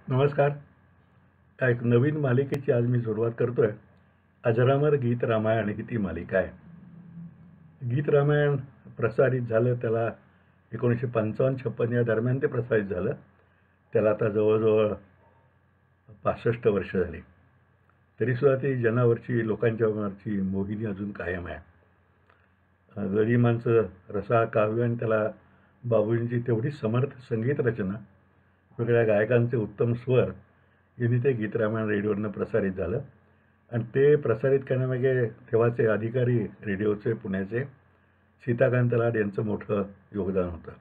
नमस्कार. एक नवीन मालिकेची आज मी सुरुवात करतोय. अजरामर गीत रामायण ही ती मालिका आहे. गीत रामायण प्रसारित झालं त्याला 1955-56 या दरम्यान ते प्रसारित झालं. त्याला आता जवळजवळ 65 वर्ष झाली. तरीसुद्धा ती जनावरची लोकांच्या मनावरची मोहिनी अजून कायम आहे. गरिमांचं रसाळ काव्य आणि त्याला बाबूजींची तेवढी समर्थ संगीत रचना, वेगळ्या गायकांचे उत्तम स्वर यांनी ते गीत रामायण रेडिओवरनं प्रसारित झालं. आणि ते प्रसारित करण्यामागे तेव्हाचे अधिकारी रेडिओचे पुण्याचे सीताकांत लाड यांचं मोठं योगदान होतं.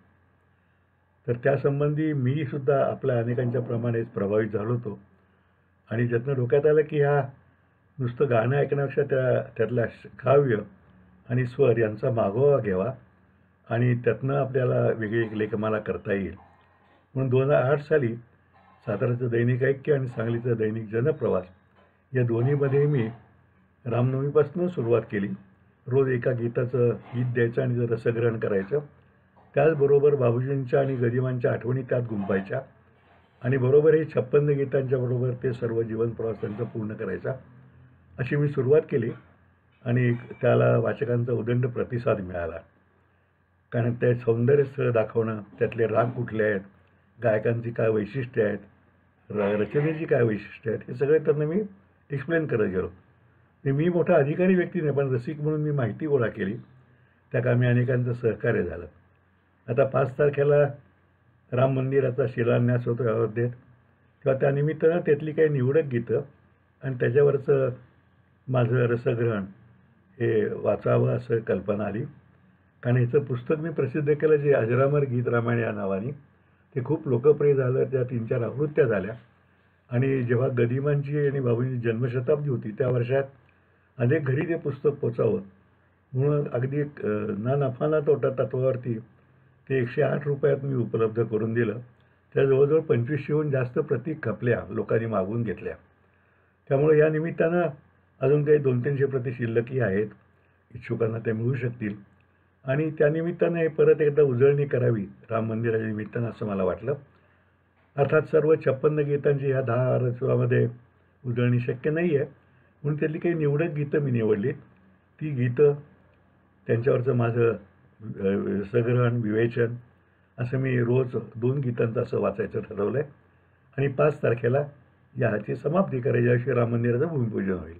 तर त्यासंबंधी मी सुद्धा आपल्या अनेकांच्या प्रमाणेच प्रभावित झालो होतो. आणि त्यातनं डोक्यात आलं की ह्या नुसतं गाणं ऐकण्यापेक्षा त्यातल्या काव्य आणि स्वर यांचा मागोवा घ्यावा आणि त्यातनं आपल्याला वेगळी एक लेखमाला करता येईल. म्हणून 2008 साली साताऱ्याचं दैनिक ऐक्य आणि सांगलीचं दैनिक जनप्रवास या दोन्हीमध्ये मी रामनवमीपासून सुरुवात केली. रोज एका गीताचं गीत द्यायचं आणि रसग्रहण करायचं. त्याचबरोबर बाबूजींच्या आणि गरिमांच्या आठवणी त्यात गुंफायच्या आणि बरोबर हे 56 गीतांच्या बरोबर ते सर्व जीवनप्रवास त्यांचा पूर्ण करायचा. अशी मी सुरुवात केली आणि त्याला वाचकांचा उदंड प्रतिसाद मिळाला. कारण ते सौंदर्य स्थळ दाखवणं, त्यातले राग कुठले आहेत, गायकांची काय वैशिष्ट्ये आहेत, रचनेची काय वैशिष्ट्ये आहेत, हे सगळे त्यांना मी एक्सप्लेन करत गेलो. मी मोठा अधिकारी व्यक्ती नाही, पण रसिक म्हणून मी माहिती गोळा केली. त्या कामी अनेकांचं सहकार्य झालं. आता 5 तारखेला राम मंदिराचा शिलान्यास होतो अयोध्येत, तेव्हा त्यानिमित्तानं त्यातली काही निवडक गीतं आणि त्याच्यावरचं माझं रसग्रहण हे वाचावं असं कल्पना आली. कारण ह्याचं पुस्तक मी प्रसिद्ध केलं जे अजरामर गीत रामायण या नावाने. ते खूप लोकप्रिय झालं. त्या 3-4 आवृत्त्या झाल्या. आणि जेव्हा गदिमांची आणि बाबूंची जन्मशताब्दी होती त्या वर्षात अनेक घरी ते पुस्तक पोचावं म्हणून अगदी ना नफा ना तोटा तत्वावरती ते 108 रुपयात मी उपलब्ध करून दिलं. त्या जवळजवळ 2500हून जास्त प्रती खपल्या, लोकांनी मागवून घेतल्या. त्यामुळे या निमित्तानं अजून काही 200-300 प्रती शिल्लकही आहेत. इच्छुकांना ते मिळू शकतील. आणि त्यानिमित्तानं हे परत एकदा उजळणी करावी राम मंदिराच्या निमित्तानं असं मला वाटलं. अर्थात सर्व 56 गीतांची ह्या 10 रचनामध्ये उजळणी शक्य नाही आहे. म्हणून त्यातली काही निवडक गीतं मी निवडलीत. ती गीतं त्यांच्यावरचं माझं रसग्रहण, विवेचन असं मी रोज 2 गीतांचं असं वाचायचं ठरवलं आहे. आणि 5 तारखेला याची समाप्ती करायची, याशिवाय राम मंदिराचं भूमिपूजन होईल.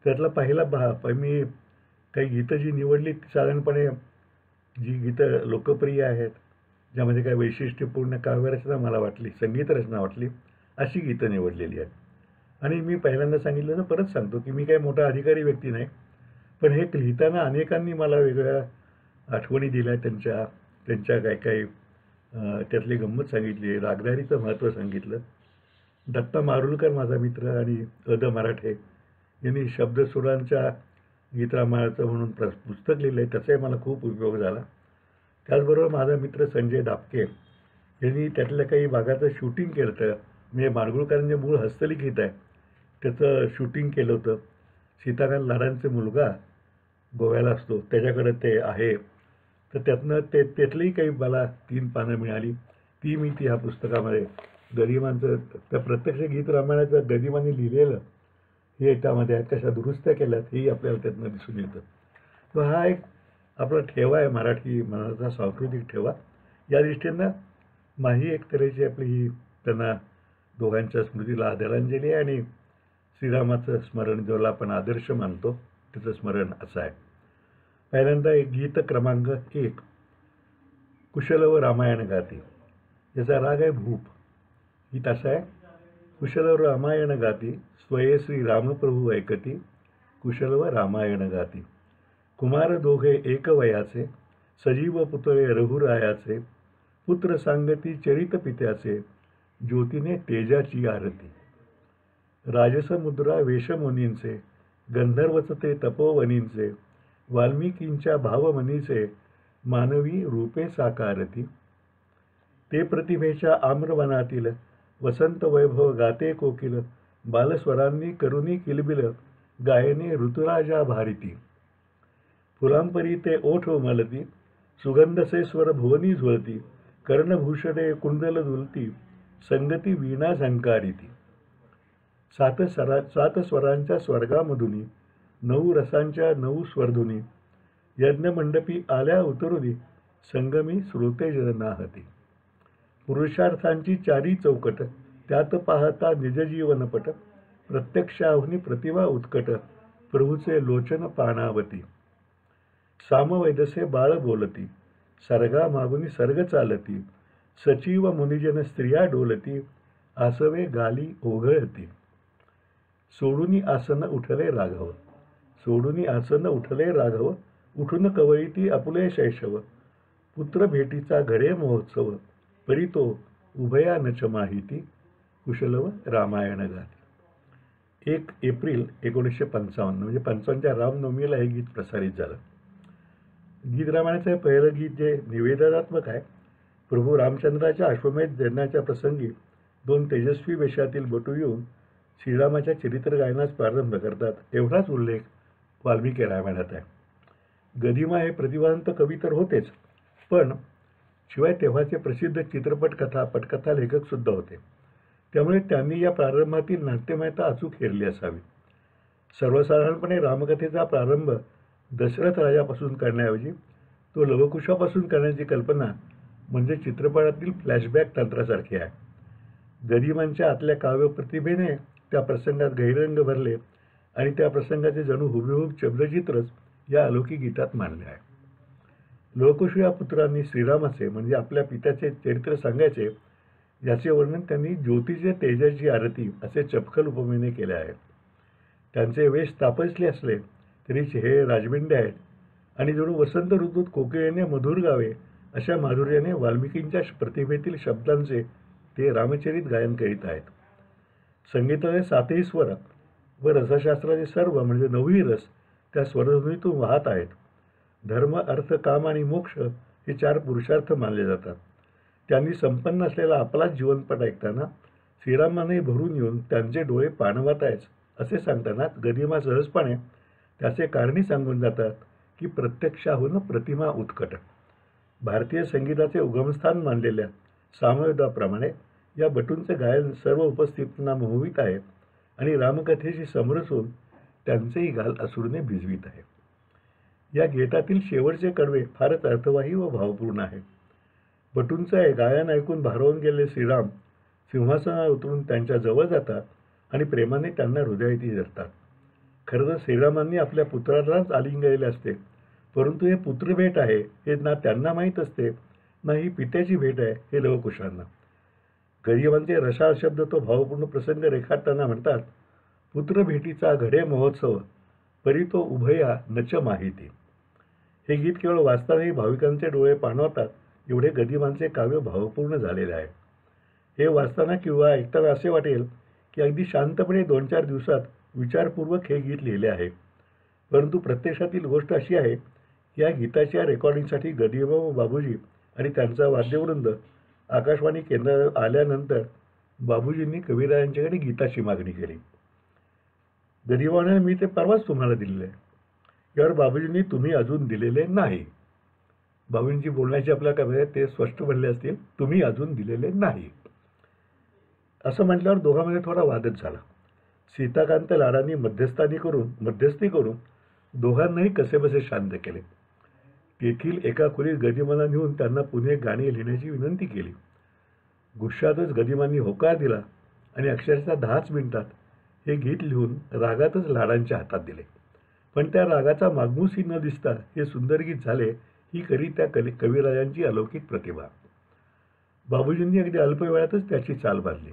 त्यातला पहिला मी काही गीतं जी निवडली ती साधारणपणे जी गीतं लोकप्रिय आहेत, ज्यामध्ये काही वैशिष्ट्यपूर्ण काव्यरचना मला वाटली, संगीत रचना वाटली, अशी गीतं निवडलेली आहेत. आणि मी पहिल्यांदा सांगितलं तर परत सांगतो की मी काही मोठा अधिकारी व्यक्ती नाही, पण हे लिहिताना अनेकांनी मला वेगळ्या आठवणी दिल्या, त्यांच्या काही काही त्यातली गंमत सांगितली, रागदारीचं महत्त्व सांगितलं. दत्ता मारुलकर माझा मित्र आणि मराठे यांनी शब्दसुरांच्या गीत रामायणाचं म्हणून पुस्तक लिहिलं आहे, त्याचाही मला खूप उपयोग झाला. त्याचबरोबर माझा मित्र संजय दापके यांनी त्यातल्या काही भागाचं शूटिंग केलं होतं. म्हणजे माडगुळकरांचे मूळ हस्तलिखित आहे, त्याचं शूटिंग केलं होतं. सीताकांत लाडांचे मुलगा गोव्याला असतो, त्याच्याकडे ते आहे. तर त्यातनं त्यातलीही काही मला 3 पानं मिळाली. मी ह्या पुस्तकामध्ये गरिमांचं त्या प्रत्यक्ष गीत रामायणाचं गरिमांनी लिहिलेलं हे त्यामध्ये आहेत, कशा दुरुस्त्या केल्यात हेही आपल्याला त्यातनं दिसून येतं. तर हा एक आपला ठेवा आहे, मराठी मनाचा सांस्कृतिक ठेवा. या दृष्टीनं माझी एक तऱ्हेची आपली ही त्यांना दोघांच्या स्मृतीला आदरांजली आहे आणि श्रीरामाचं स्मरण ज्याला आपण आदर्श मानतो त्याचं स्मरण असं आहे. पहिल्यांदा एक गीत क्रमांक 1, कुशल व रामायण गाती. याचा राग आहे भूप. गीत असं आहे: कुशल व रामायण गाती, स्वये श्री रामप्रभू ऐकती, कुशल व रामायण गाती. कुमार दोघे एक वयाचे, सजीव पुतळे रघुरायाचे, पुत्र सांगती चरित पित्याचे, ज्योतीने तेजाची आरती. राजसमुद्रा वेशमुनींचे, गंधर्वच ते तपोवनींचे, वाल्मिकींच्या भावमनीचे, मानवी रूपे साकारती. ते प्रतिभेच्या आम्रवनातील, वसंत वैभव गाते कोकिल, बालस्वरांनी करुणी किलबिल, गायने ऋतुराजा भारिती. फुलांपरी ते ओठ उमलती, सुगंधसे स्वर भुवनी झुळती, कर्णभूषणे कुंडल दुलती, संगती वीणा झंकारिती. सात स्वरांच्या स्वर्गामधुनी 9 रसांच्या 9 स्वरधुनी यज्ञमंडपी आल्या उतरुनी संगमी श्रोते जननाहती. पुरुषार्थांची 4 चौकट त्यात पाहता निजजीवनपट प्रत्यक्षाहुनी प्रतिभा उत्कट प्रभूचे लोचन पाणावती. सामवैदसे बाळ बोलती सर्गा मागुनी सर्ग चालती सचिव मुनिजन स्त्रिया डोलती आसवे गाली ओघळती. सोडूनी आसन उठले राघव सोडूनी आसन उठले राघव उठून कवळीती आपुले शैशव पुत्र भेटीचा घडे महोत्सव परी तो उभया नच माहिती कुशलव रामायण गाती. 1 एप्रिल 1955 म्हणजे 55च्या रामनवमीला हे गीत प्रसारित झालं. गीत रामायणाचं हे पहिलं गीत जे निवेदनात्मक आहे. प्रभू रामचंद्राच्या अश्वमेध यज्ञाच्या प्रसंगी 2 तेजस्वी वेशातील बटू येऊन श्रीरामाच्या चरित्र गायनास प्रारंभ करतात एवढाच उल्लेख वाल्मिकी रामायणात आहे. गदिमा हे प्रतिभावंत कवी तर होतेच, पण शिवाय तेव्हाचे प्रसिद्ध चित्रपटकथा पटकथा लेखकसुद्धा होते. त्यामुळे त्यांनी या प्रारंभातील नाट्यमयता अचूक हेरली असावी. सर्वसाधारणपणे रामकथेचा प्रारंभ दशरथ राजापासून करण्याऐवजी तो लवकुशापासून करण्याची कल्पना म्हणजे चित्रपटातील फ्लॅशबॅक तंत्रासारखी आहे. गदिमांच्या आतल्या काव्यप्रतिभेने त्या प्रसंगात गैररंग भरले आणि त्या प्रसंगाचे जणू हुबेहूब शब्दचित्रच या अलौकिक गीतात मांडले आहे. लवकुश या पुत्रांनी श्रीरामाचे म्हणजे आपल्या पित्याचे चरित्र सांगायचे याचे वर्णन त्यांनी ज्योतीचे तेजाची आरती असे चपखल उपमेने केले आहे. त्यांचे वेश तापसले असले तरी चेहरे राजबिंडे आहेत आणि जणू वसंत ऋतूत कोकिळेने मधुर गावे अशा माधुर्याने वाल्मिकींच्या प्रतिभेतील शब्दांचे ते रामचरित गायन करीत आहेत. संगीताचे 7ही स्वर व रसशास्त्राचे सर्व म्हणजे 9ही रस त्या स्वरध्वनीतून वाहत आहेत. धर्म अर्थ काम आणि मोक्ष हे 4 पुरुषार्थ मानले जातात. त्यांनी संपन्न असलेला आपलाच जीवनपट ऐकताना श्रीरामाने भरून येऊन त्यांचे डोळे पाणवत आहेत असे सांगताना गदिमा सहजपणे त्याचे कारणी सांगून जातात की प्रत्यक्षाहून प्रतिमा उत्कट. भारतीय संगीताचे उगमस्थान मानलेल्या सामवेदाप्रमाणे या बटूंचे गायन सर्व उपस्थितांना मोहित आहे आणि रामकथेशी समरसून त्यांचेही गाल अश्रूने भिजवीत आहे. या गीतातील शेवटचे कडवे फारच अर्थवाही व भावपूर्ण आहे. बटूंचे गायन ऐकून भारावून गेलेले श्रीराम सिंहासनावर उतरून त्यांच्या जवळ जातात आणि प्रेमाने त्यांना हृदयाची धरतात. खरं तर श्रीरामांनी आपल्या पुत्रालाच आलिंगलेले असते, परंतु हे पुत्रभेट आहे हे ना त्यांना माहीत असते ना ही पित्याची भेट आहे हे लवकुशांना. गरिबांचे रसाळ शब्द तो भावपूर्ण प्रसंग रेखाटताना म्हणतात, पुत्रभेटीचा घडे महोत्सव परी तो उभया नच माहिती. हे गीत केवळ वाचतानाही भाविकांचे डोळे पाणवतात एवढे गदिमांचे काव्य भावपूर्ण झालेले आहे. हे वाचताना किंवा ऐकताना असे वाटेल की अगदी शांतपणे 2-4 दिवसात विचारपूर्वक हे गीत लिहिले आहे. परंतु प्रत्यक्षातील गोष्ट अशी आहे की या गीताच्या रेकॉर्डिंगसाठी गदिमा व बाबूजी आणि त्यांचा वाद्यवृंद आकाशवाणी केंद्रात आल्यानंतर बाबूजींनी कविराजांच्याकडे गीताची मागणी केली. गदिमा म्हणाले, मी ते परवाच तुम्हाला दिलेले आहे. यावर बाबूजींनी तुम्ही अजून दिलेले नाही. बाबूंची बोलण्याची आपल्याला काय ते स्पष्ट म्हणले असतील, तुम्ही अजून दिलेले नाही. असं म्हटल्यावर दोघांमध्ये थोडा वादच झाला. सीताकांत लाडांनी मध्यस्थी करून दोघांनाही कसेबसे शांत केले. तेथील एका खोलीत गदिमांना नेऊन त्यांना पुणे गाणी लिहिण्याची विनंती केली. गुस्सातच गदिमांनी होकार दिला आणि अक्षरशः 10च मिनिटात हे गीत लिहून रागातच लाडांच्या हातात दिले. पण त्या रागाचा मागमूसही न दिसता हे सुंदर गीत झाले ही खरी त्या कविराजांची अलौकिक प्रतिभा. बाबूजींनी अगदी अल्प वेळातच त्याची चाल बांधली.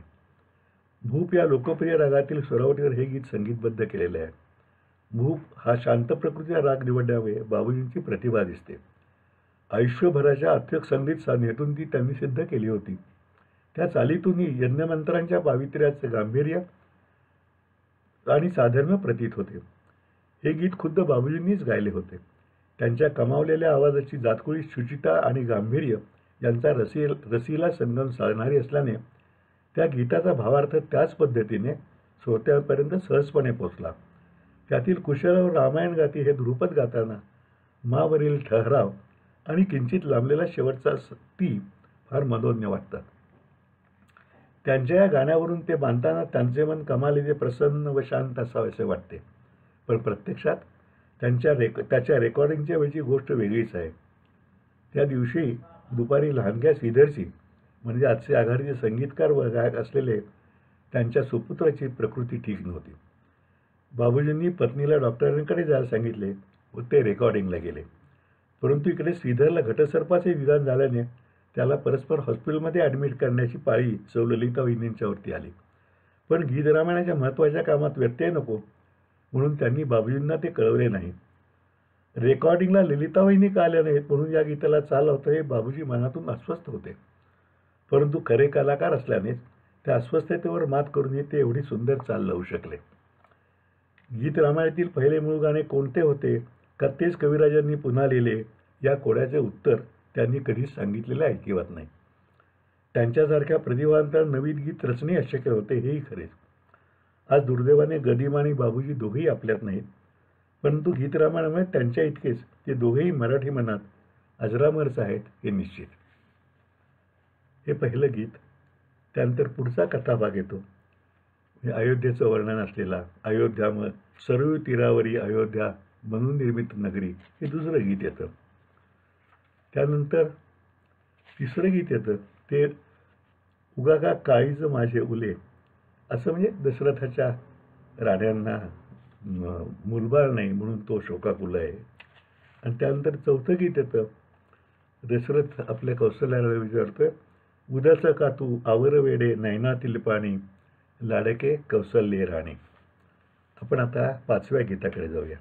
भूप या लोकप्रिय रागातील स्वरावटीवर हे गीत संगीतबद्ध केलेले आहे. भूप हा शांत प्रकृतीचा राग निवडण्यामुळे बाबूजींची प्रतिभा दिसते. आयुष्यभराच्या अथक संगीत साधनेतून ती त्यांनी सिद्ध केली होती. त्या चालीतूनही यज्ञमंत्रांच्या पावित्र्याचे गांभीर्य आणि साधर्म्य प्रतीत होते. हे गीत खुद्द बाबूजींनीच गायले होते. त्यांच्या कमावलेल्या आवाजाची जातकुळी शुचिता आणि गांभीर्य यांचा रसीला संगम साधणारी असल्याने त्या गीताचा भावार्थ त्याच पद्धतीने श्रोत्यांपर्यंत सहजपणे पोचला. त्यातील कुशल रामायण गाती हे ध्रुपद गाताना मावरील ठहराव आणि किंचित लांबलेला शेवटचा ती फार मनोज्ञ वाटतात. त्यांच्या या गाण्यावरून ते बांधताना त्यांचे मन कमालीचे प्रसन्न व शांत असावेसे वाटते. पण प्रत्यक्षात त्याच्या रेकॉर्डिंगच्या वेळची गोष्ट वेगळीच आहे. त्या दिवशी दुपारी लहानग्या श्रीधरची म्हणजे आजचे आघाडीचे संगीतकार व गायक असलेले त्यांच्या सुपुत्राची प्रकृती ठीक नव्हती. बाबूजींनी पत्नीला डॉक्टरांकडे जायला सांगितले व ते रेकॉर्डिंगला गेले. परंतु इकडे श्रीधरला घटसर्पाचे निदान झाल्याने त्याला परस्पर हॉस्पिटलमध्ये ॲडमिट करण्याची पाळी सौ ललिता वहिनींच्यावरती आली. पण गीत रामायणाच्या महत्त्वाच्या कामात व्यत्यय नको म्हणून त्यांनी बाबूजींना ते कळवले नाही. रेकॉर्डिंगला ललिता वहिनी का आल्या नाहीत म्हणून या गीताला चाल होतं हे बाबूजी मनातून अस्वस्थ होते. परंतु खरे कलाकार असल्यानेच त्या अस्वस्थतेवर मात करून ते एवढी सुंदर चाल लावू शकले. गीत रामायणातील पहिले मूळ गाणे कोणते होते का तेच कविराजांनी पुन्हा लिहिले या कोड्याचे उत्तर त्यांनी कधीच सांगितलेले ऐकिवत नाही. त्यांच्यासारख्या प्रतिभावंतांना नवीन गीत रचणे अशक्य होते हेही खरेच. आज दुर्दैवाने गदिमा आणि बाबूजी दोघेही आपल्यात नाहीत. परंतु गीत रामायणामुळे त्यांच्या इतकेच ते दोघेही मराठी मनात अजरामरच आहेत हे निश्चित. हे पहिलं गीत. त्यानंतर पुढचा कथाभाग येतो अयोध्येचं वर्णन असलेला अयोध्या मग सरयू तीरावरी अयोध्या म्हणून निर्मित नगरी हे दुसरं गीत येतं. त्यानंतर तिसरं गीत येतं ते उगा का काळीचं माझे उले असं म्हणजे दशरथाच्या राण्यांना मुलबाळ नाही म्हणून तो शोकाकुल आहे. आणि त्यानंतर चौथं गीत येतं दशरथ आपल्या कौशल्याला विचारतोय उदाचं का तू आवर वेडे नैनातील पाणी लाडके कौशल्ये राणी. आपण आता पाचव्या गीताकडे जाऊया.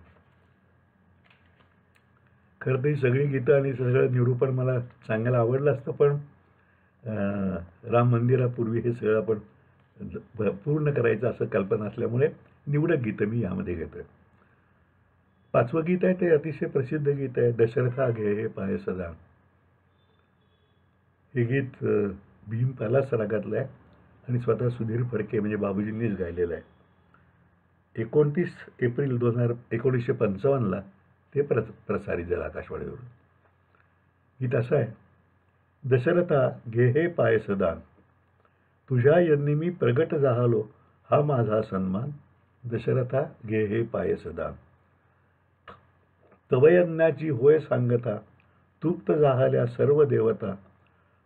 खरं तर ही सगळी गीतं आणि सगळं निरूपण मला सांगायला आवडलं असतं पण राम मंदिरापूर्वी हे सगळं आपण पूर्ण करायचं असं कल्पना असल्यामुळे निवडक गीतं मी यामध्ये घेतोय. पाचवं गीत आहे ते अतिशय प्रसिद्ध गीत आहे दशरथा घे हे पाय सदा. हे गीत भीम पलास रागातलं आहे आणि स्वतः सुधीर फडके म्हणजे बाबूजींनीच गायलेलं आहे. 29 एप्रिल 1955 ते प्रसारित झालं आकाशवाणीवरून. गीत असं आहे दशरथा घे हे पाय सदान तुझ्या यज्ञी मी प्रगट झालो हा माझा सन्मान दशरथा घे हे पाय सदान तवयज्ञाची होय सांगता तृप्त झाल्या सर्व देवता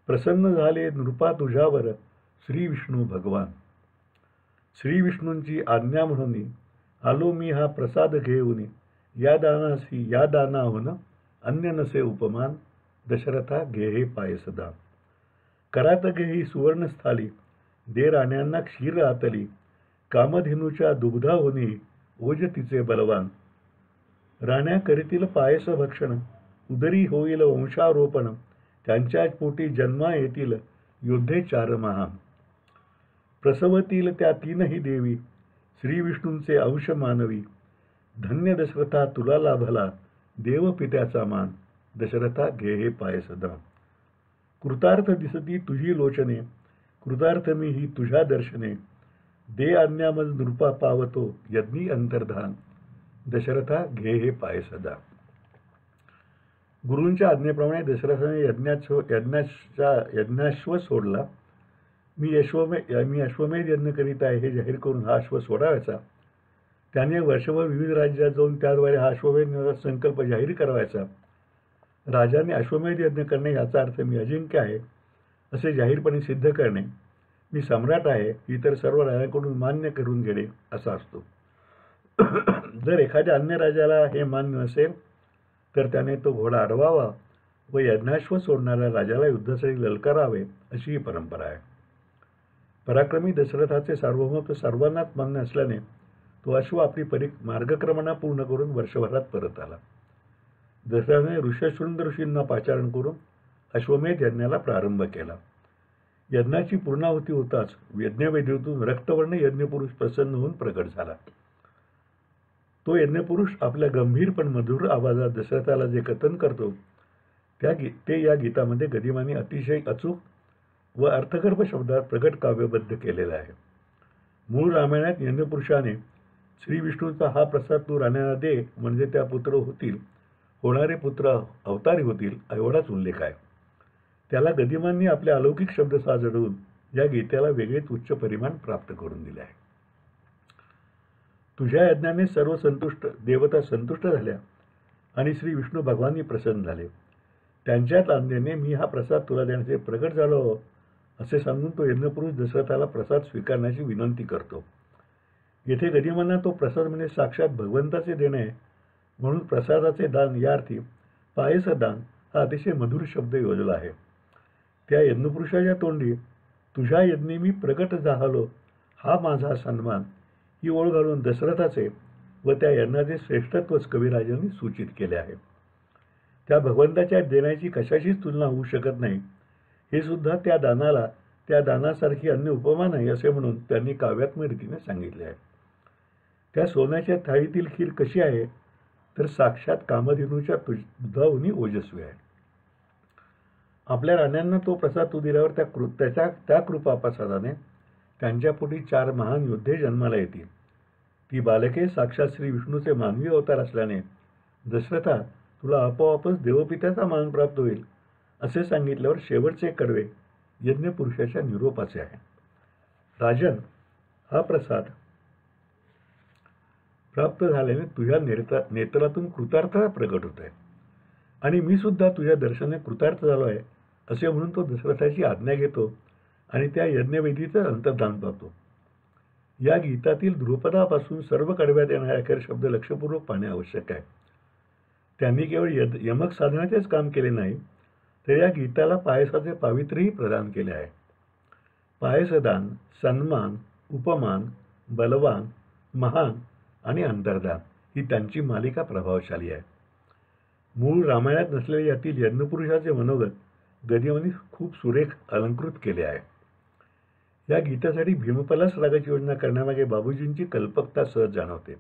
प्रसन्न झाले नृपा तुझ्यावर श्री विष्णू भगवान. श्री विष्णूंची आज्ञा म्हणून आलो मी हा प्रसाद घेऊन या दानासी या दानाहून अन्य नसे उपमान दशरथा घे हे पाय सदा. करात घे ही सुवर्णस्थाली दे राण्यांना क्षीर आतली कामधेनूच्या दुग्धाहुनी ओज तिचे बलवान. राण्या करीतील पायस भक्षण उदरी होईल वंशारोपण त्यांच्या पोटी जन्मा येतील योद्धे 4 महान. प्रसवतील त्या 3ही देवी श्री विष्णूंचे अंश मानवी धन्य दशरथा तुला लाभला देवपित्याचा मान दशरथा घे हे पाय सदा. कृतार्थ दिसती तुझी लोचने कृतार्थ मी ही तुझ्या दर्शने दे आज्ञामज नृपा पावतो यज्ञी अंतर्धान दशरथा घे हे पाय सदा. गुरूंच्या आज्ञेप्रमाणे दशरथाने यज्ञाश्व सोडला. मी अश्वमेध यज्ञ करीत आहे हे जाहीर करून हा अश्व सोडावायचा. त्याने वर्षभर विविध राज्यात जाऊन त्याद्वारे हा अश्वमेध संकल्प जाहीर करावायचा. राजाने अश्वमेध यज्ञ करणे याचा अर्थ मी अजिंक्य आहे असे जाहीरपणे सिद्ध करणे. मी सम्राट आहे इतर सर्व राजांकडून मान्य करून घेणे असा असतो. जर एखाद्या अन्य राजाला हे मान्य नसेल तर त्याने तो घोडा अडवावा व यज्ञाश्व सोडणाऱ्या राजाला युद्धासाठी ललकारावे अशी ही परंपरा आहे. पराक्रमी दशरथाचे सार्वभौमत्व सर्वांनाच मान्य असल्याने तो अश्व आपली मार्गक्रमणा पूर्ण करून वर्षभरात परत आला. दशरथाने ऋष्यशृंग ऋषींना पाचारण करून अश्वमेध यज्ञाला प्रारंभ केला. यज्ञाची पूर्णाहुती होताच यज्ञवेदीतून रक्तवर्ण यज्ञपुरुष प्रसन्न होऊन प्रकट झाला. तो यज्ञपुरुष आपल्या गंभीर पण मधुर आवाजात दशरथाला जे कथन करतो ते या गीतामध्ये गदिमांनी अतिशय अचूक व अर्थगर्भ शब्दात प्रगट काव्यबद्ध केलेलं आहे. मूळ रामायणात यज्ञपुरुषाने श्री विष्णूचा हा प्रसाद तू राण्यांना दे म्हणजे त्या पुत्र होतील होणारे पुत्र अवतारी होतील एवढाच उल्लेख आहे. त्याला गदिमांनी आपल्या अलौकिक शब्दसाह जडवून या गीताला वेगळेच उच्च परिमाण प्राप्त करून दिले आहे. तुझ्या यज्ञाने सर्व देवता संतुष्ट झाल्या आणि श्री विष्णू भगवानही प्रसन्न झाले. त्यांच्याच आज्ञेने मी हा प्रसाद तुला देण्याचे प्रकट झालो असे सांगून तो यज्ञपुरुष दशरथाला प्रसाद स्वीकारण्याची विनंती करतो. येथे गदिमांना तो प्रसाद म्हणजे साक्षात भगवंताचे देणे आहे, म्हणून प्रसादाचे दान या अर्थी पायस दान हा अतिशय मधुर शब्द योजला आहे. त्या यज्ञपुरुषाच्या तोंडी तुझ्या यज्ञी मी प्रकट झालो हा माझा सन्मान ही ओळ घालून दशरथाचे व त्या यज्ञाचे श्रेष्ठत्वच कविराजांनी सूचित केले आहे. त्या भगवंताच्या देण्याची कशाशीच तुलना होऊ शकत नाही हे सुद्धा त्या दानासारखी अन्य उपमा नाही असे म्हणून त्यांनी काव्यात्मक रीतीने सांगितले आहे. त्या सोन्याच्या थाळीतील खीर कशी आहे तर साक्षात कामधेनूच्या दुधाहूनही ओजस्वी आहे. आपल्या राण्यांना तो प्रसाद तू दिल्यावर त्या कृपाप्रसादाने त्यांच्या पोटी 4 महान योद्धे जन्माला येतील. ती बालके साक्षात श्री विष्णूचे मानवी अवतार असल्याने दशरथा तुला आपोआपच देवपित्याचा मान प्राप्त होईल असे सांगितल्यावर शेवटचे कडवे यज्ञपुरुषाच्या निरोपाचे आहे. राजन, हा प्रसाद प्राप्त झाल्याने तुझ्या नेत्रातून कृतार्थता प्रकट होत आहे आणि मी सुद्धा तुझ्या दर्शनाने कृतार्थ झालो आहे असे म्हणून तो दशरथाची आज्ञा घेतो आणि त्या यज्ञवेदीचं अंतर्धान पाहतो. या गीतातील ध्रुपदापासून सर्व कडव्यात येणारे अखेर शब्द लक्षपूर्वक पाहणे आवश्यक आहे. त्यांनी केवळ यमक साधण्याचेच काम केले नाही तर या गीताला पायसाचे पावित्र्यही प्रदान केले आहे. पायसदान, सन्मान, उपमान, बलवान, महान आणि अंतर्धान ही त्यांची मालिका प्रभावशाली आहे. मूळ रामायणात नसलेले यातील यज्ञपुरुषाचे मनोगत गदिमांनी खूप सुरेख अलंकृत केले आहे. या गीतासाठी भीमपलास रागाची योजना करण्यामागे बाबूजींची कल्पकता सहज जाणवते.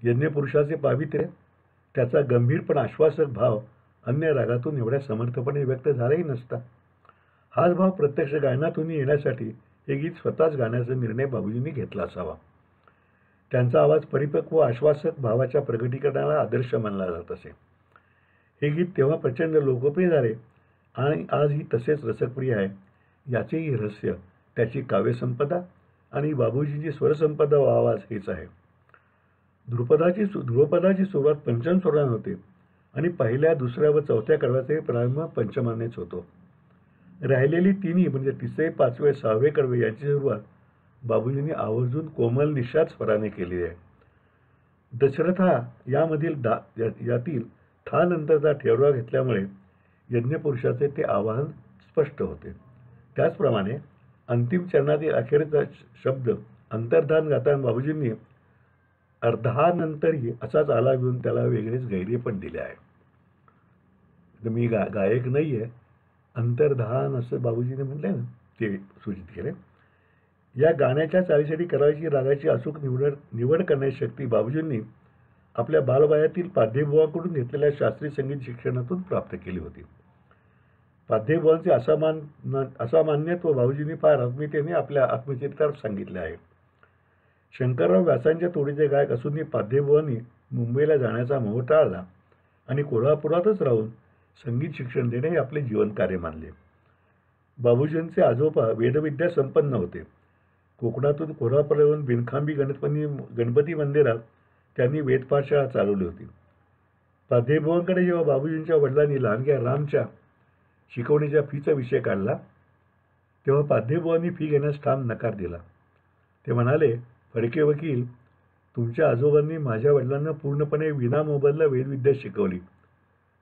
यज्ञपुरुषाचे पावित्र्य, त्याचा गंभीर पण आश्वासक भाव अन्य रागातून एवढ्या समर्थपणे व्यक्त झालाही नसता. हाच भाव प्रत्यक्ष गायनातूनही येण्यासाठी हे गीत स्वतःच गाण्याचा निर्णय बाबूजींनी घेतला असावा. त्यांचा आवाज परिपक्व आश्वासक भावाच्या प्रगटीकरणाला आदर्श मानला जात असे. हे गीत तेव्हा प्रचंड लोकप्रिय झाले आणि आजही तसेच रसप्रिय आहे. याचेही रहस्य त्याची काव्यसंपदा आणि बाबूजींची स्वरसंपदा व आवाज हेच आहे. ध्रुपदाची सुरुवात पंचम स्वराने होते आणि पहिल्या, दुसऱ्या व चौथ्या कडव्याचे प्रारंभ पंचमानेच होतो. राहिलेली तिन्ही म्हणजे तिसरे, पाचवे, 6वे कडवे यांची सुरुवात बाबूजींनी आवर्जून कोमल निषाद स्वराने केली आहे. दशरथा यातील था नंतरचा ठेवरा घेतल्यामुळे यज्ञपुरुषाचे ते आवाहन स्पष्ट होते. त्याचप्रमाणे अंतिम चरणातील अखेरचा शब्द अंतर्धान गाताना बाबूजींनी अर्धानंतरही असाच आला घेऊन त्याला वेगळेच गैरी पण दिले आहे. मी गायक नाही आहे, अंतर्धान असं बाबूजीने म्हटले ना, ते सूचित केले. या गाण्याच्या चालीसाठी करायची रागाची अचूक निवड करण्याची शक्ती बाबूजींनी आपल्या बालवयातील पाध्येबुवांकडून घेतलेल्या शास्त्रीय संगीत शिक्षणातून प्राप्त केली होती. पाध्येबुवांचे असामान्यत्व बाबूजींनी फार आत्मीयतेने आपल्या आत्मचरित्रात सांगितले आहे. शंकरराव व्यासांच्या तोडीचे गायक असूनही पाध्येबुवांनी मुंबईला जाण्याचा मोह टाळला आणि कोल्हापुरातच राहून संगीत शिक्षण देणे हे आपले जीवनकार्य मानले. बाबूजींचे आजोबा वेदविद्या संपन्न होते. कोकणातून कोल्हापूर येऊन बिनखांबी गणपती मंदिरात त्यांनी वेदपाठशाळा चालवली होती. पाध्येबुवांकडे जेव्हा बाबूजींच्या वडिलांनी लहानग्या रामच्या शिकवणीच्या फीचा विषय काढला तेव्हा पाध्येबुवांनी फी घेण्यास ठाम नकार दिला. ते म्हणाले, फडके वकील, तुमच्या आजोबांनी माझ्या वडिलांना पूर्णपणे विनामोबदला वेदविद्या शिकवली,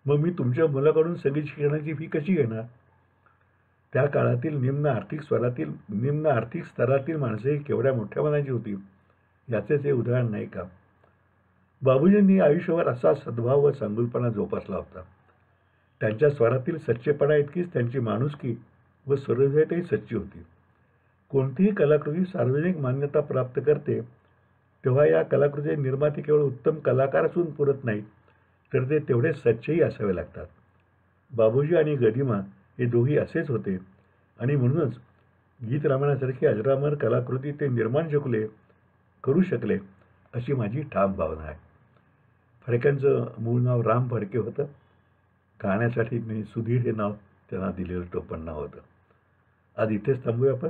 मग मी तुमच्या मुलाकडून संगीत शिक्षणाची फी कशी घेणार? त्या काळातील निम्न आर्थिक स्तरातील माणसे केवढ्या मोठ्या मनाची होती याचेच हे उदाहरण नाही का? बाबूजींनी आयुष्यभर असा सद्भाव व चांगुलपणा जोपासला होता. त्यांच्या स्वरातील सच्चेपणा इतकीच त्यांची माणुसकी व सहृदयताही सच्ची होती. कोणतीही कलाकृती सार्वजनिक मान्यता प्राप्त करते तेव्हा या कलाकृतीचे निर्माते केवळ उत्तम कलाकार असून पुरत नाहीत, तर ते तेवढे सच्चेही असावे लागतात. बाबूजी आणि गदिमा हे दोघी असेच होते आणि म्हणूनच गीत रामायणासारखी अजरामर कलाकृती ते निर्माण करू शकले अशी माझी ठाम भावना आहे. फडक्यांचं मूळ नाव राम फडके होतं. गाण्यासाठी मी सुधीर हे नाव त्यांना दिलेलं टोपण नाव होतं. आज इथेच थांबूया आपण.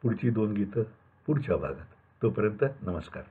पुढची 2 गीतं पुढच्या भागात. तोपर्यंत नमस्कार.